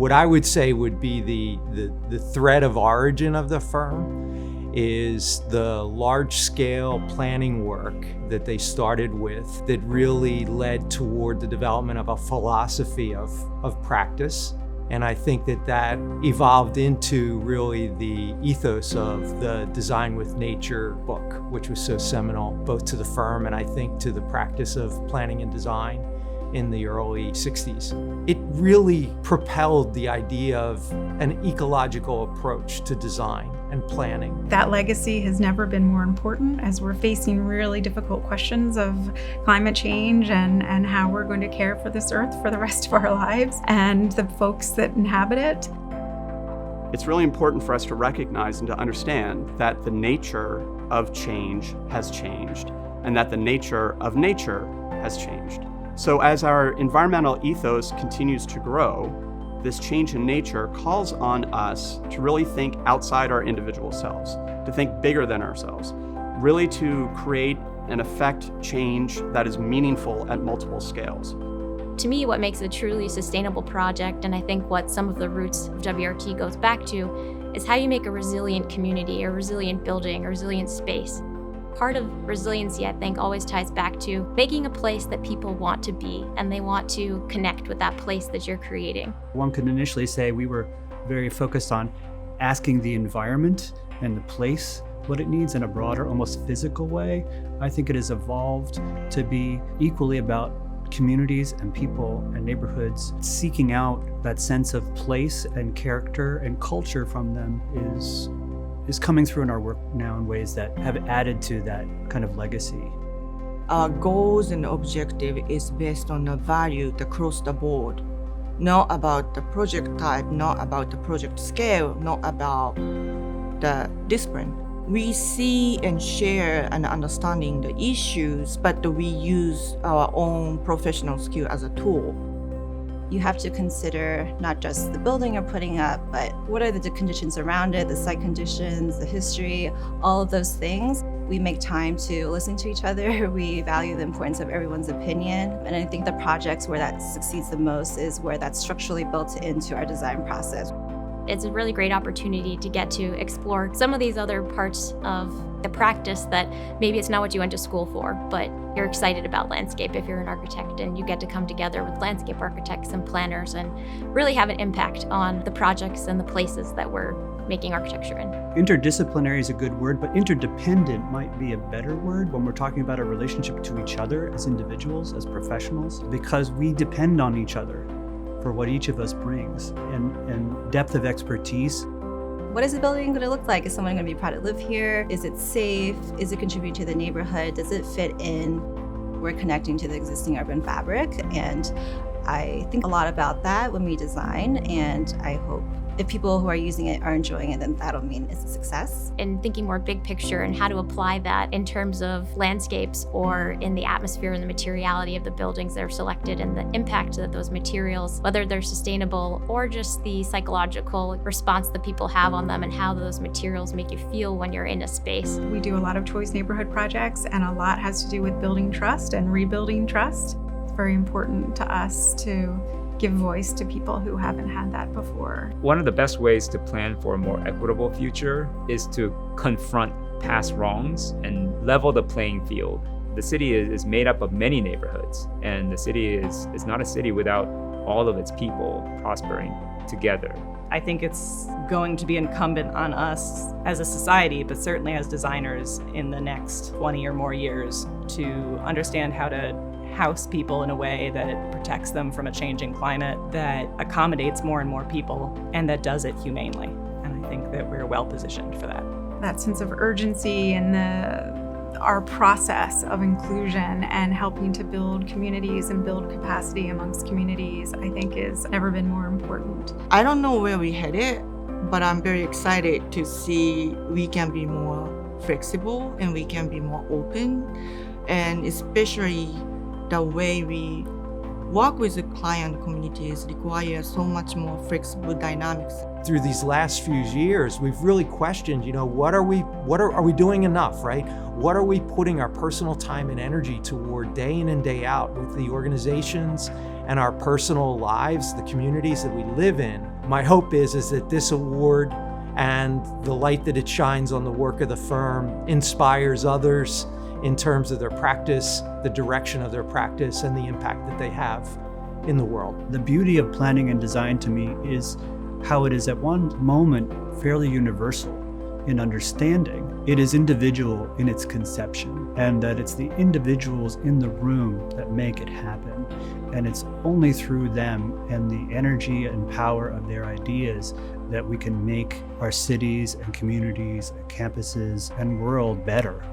What I would say would be the thread of origin of the firm is the large-scale planning work that they started with that really led toward the development of a philosophy of practice. And I think that evolved into really the ethos of the Design with Nature book, which was so seminal both to the firm and I think to the practice of planning and design in the early 60s. It really propelled the idea of an ecological approach to design and planning. That legacy has never been more important as we're facing really difficult questions of climate change and how we're going to care for this earth for the rest of our lives and the folks that inhabit it. It's really important for us to recognize and to understand that the nature of change has changed and that the nature of nature has changed. So as our environmental ethos continues to grow, this change in nature calls on us to really think outside our individual selves, to think bigger than ourselves, really to create and affect change that is meaningful at multiple scales. To me, what makes a truly sustainable project, and I think what some of the roots of WRT goes back to, is how you make a resilient community, a resilient building, a resilient space. Part of resiliency, I think, always ties back to making a place that people want to be and they want to connect with that place that you're creating. One could initially say we were very focused on asking the environment and the place what it needs in a broader, almost physical way. I think it has evolved to be equally about communities and people and neighborhoods. Seeking out that sense of place and character and culture from them is coming through in our work now in ways that have added to that kind of legacy. Our goals and objective is based on a value across the board, not about the project type, not about the project scale, not about the discipline. We see and share and understanding the issues, but we use our own professional skill as a tool. You have to consider not just the building you're putting up, but what are the conditions around it, the site conditions, the history, all of those things. We make time to listen to each other. We value the importance of everyone's opinion. And I think the projects where that succeeds the most is where that's structurally built into our design process. It's a really great opportunity to get to explore some of these other parts of the practice that maybe it's not what you went to school for, but you're excited about landscape if you're an architect and you get to come together with landscape architects and planners and really have an impact on the projects and the places that we're making architecture in. Interdisciplinary is a good word, but interdependent might be a better word when we're talking about our relationship to each other as individuals, as professionals, because we depend on each other for what each of us brings and depth of expertise. What is the building going to look like? Is someone going to be proud to live here? Is it safe? Is it contributing to the neighborhood? Does it fit in? We're connecting to the existing urban fabric, and I think a lot about that when we design, and I hope if people who are using it are enjoying it, then that'll mean it's a success. And thinking more big picture and how to apply that in terms of landscapes or in the atmosphere and the materiality of the buildings that are selected and the impact that those materials, whether they're sustainable or just the psychological response that people have on them and how those materials make you feel when you're in a space. We do a lot of choice neighborhood projects, and a lot has to do with building trust and rebuilding trust. It's very important to us to give voice to people who haven't had that before. One of the best ways to plan for a more equitable future is to confront past wrongs and level the playing field. The city is made up of many neighborhoods, and the city is not a city without all of its people prospering together. I think it's going to be incumbent on us as a society, but certainly as designers in the next 20 or more years, to understand how to house people in a way that protects them from a changing climate, that accommodates more and more people, and that does it humanely. And I think that we're well positioned for that. That sense of urgency and our process of inclusion and helping to build communities and build capacity amongst communities, I think has never been more important. I don't know where we headed, but I'm very excited to see we can be more flexible and we can be more open, and especially the way we work with the client communities requires so much more flexible dynamics. Through these last few years, we've really questioned, are we doing enough, right? What are we putting our personal time and energy toward day in and day out with the organizations and our personal lives, the communities that we live in? My hope is that this award and the light that it shines on the work of the firm inspires others in terms of their practice, the direction of their practice, and the impact that they have in the world. The beauty of planning and design to me is how it is at one moment fairly universal in understanding. It is individual in its conception, and that it's the individuals in the room that make it happen. And it's only through them and the energy and power of their ideas that we can make our cities and communities, campuses, and world better.